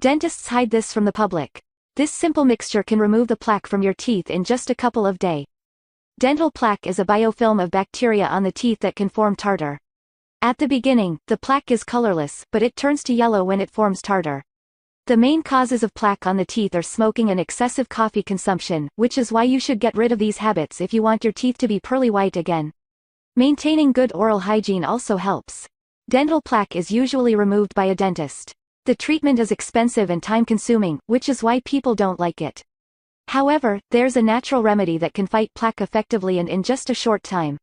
Dentists hide this from the public. This simple mixture can remove the plaque from your teeth in just a couple of days. Dental plaque is a biofilm of bacteria on the teeth that can form tartar. At the beginning, the plaque is colorless, but it turns to yellow when it forms tartar. The main causes of plaque on the teeth are smoking and excessive coffee consumption, which is why you should get rid of these habits if you want your teeth to be pearly white again. Maintaining good oral hygiene also helps. Dental plaque is usually removed by a dentist. The treatment is expensive and time-consuming, which is why people don't like it. However, there's a natural remedy that can fight plaque effectively and in just a short time.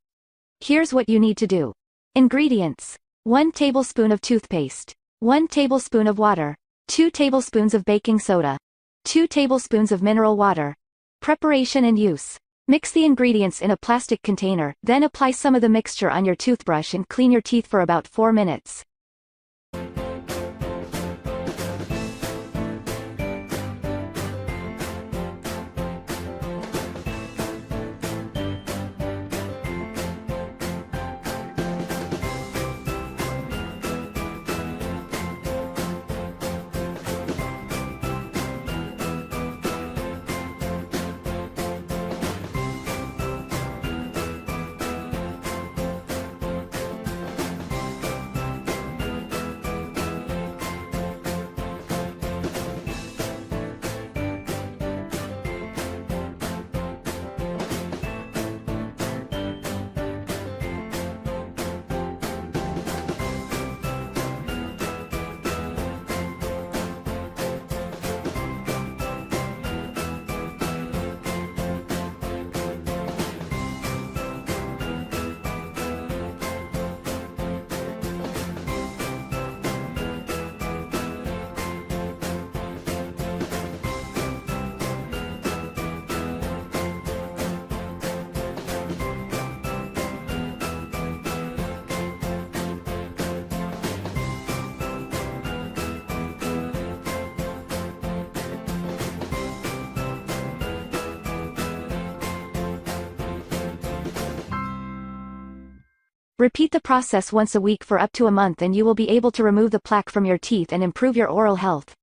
Here's what you need to do. Ingredients: 1 tablespoon of toothpaste, 1 tablespoon of water, 2 tablespoons of baking soda, 2 tablespoons of mineral water. Preparation and use. Mix the ingredients in a plastic container, then apply some of the mixture on your toothbrush and clean your teeth for about 4 minutes. Repeat the process once a week for up to a month and you will be able to remove the plaque from your teeth and improve your oral health.